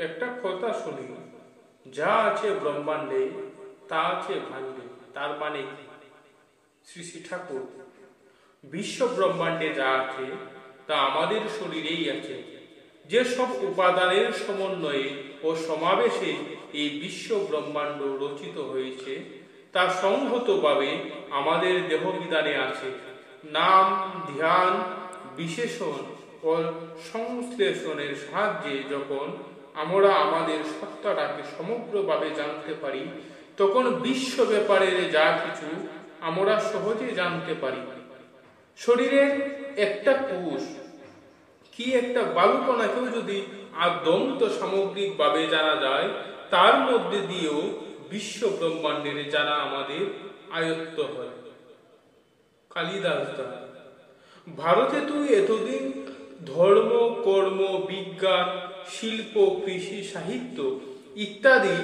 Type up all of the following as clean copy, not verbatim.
একটা কথা শুনি, যা আছে ব্রহ্মাণ্ডে তা আছে ভাণ্ডে। তার মানে কি? শ্রী শ্রী ঠাকুর, বিশ্ব ব্রহ্মাণ্ডে যা আছে তা আমাদের শরীরেই আছে। যে সব উপাদানের সমন্বয়ে ও সমাবেশে এই বিশ্ব ব্রহ্মাণ্ড রচিত হয়েছে তা সংহতভাবে আমাদের দেহবিধানে আছে। নাম, ধ্যান, বিশেষণ ও সংশ্লেষণের সাহায্যে যখন আমরা আমাদের সত্তাটাকে সমগ্রভাবে জানতে পারি, তখন বিশ্ব ব্যাপারের যা কিছু আমরা সহজে জানতে পারি। শরীরের একটা কোষ কি একটা বালুকণাকেও যদি আদ্যন্ত সামগ্রিকভাবে জানা যায়, তার মধ্যে দিয়েও বিশ্ব ব্রহ্মাণ্ডের জানা আমাদের আয়ত্ত হয়। কালিদাস দা, ভারতে তুই এতদিন ধর্ম, কর্ম, বিজ্ঞান, শিল্প, কৃষি, সাহিত্য ইত্যাদি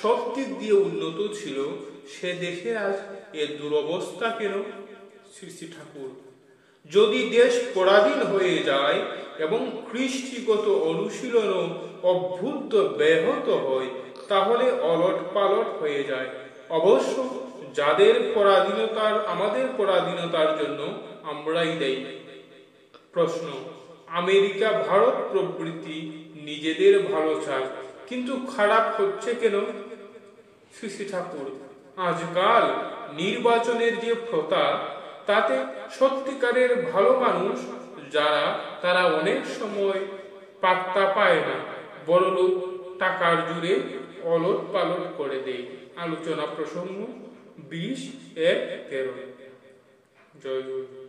সব দিক দিয়ে উন্নত ছিল, সে দেশে আজ এর দুরবস্থা কেন? শ্রী শ্রী ঠাকুর, যদি দেশ পরাধীন হয়ে যায় এবং কৃষ্টিগত অনুশীলনও অভ্যুদ্ধ ব্যাহত হয়, তাহলে অলট পালট হয়ে যায়। অবশ্য আমাদের পরাধীনতার জন্য আমরাই দায়ী। প্রশ্ন, আমেরিকা, ভারত প্রভৃতি নিজেদের ভালো চায়, কিন্তু খারাপ হচ্ছে কেন? শ্রী শ্রী ঠাকুর, আজকাল নির্বাচনের যে প্রথা, তাতে সত্যিকারের ভালো মানুষ যারা, তারা অনেক সময় পাত্তা পায় না, বড়লোক টাকার জোরে অলট পালট করে দেয়। আলোচনা প্রসঙ্গ 20-1-13। জয় গুরু।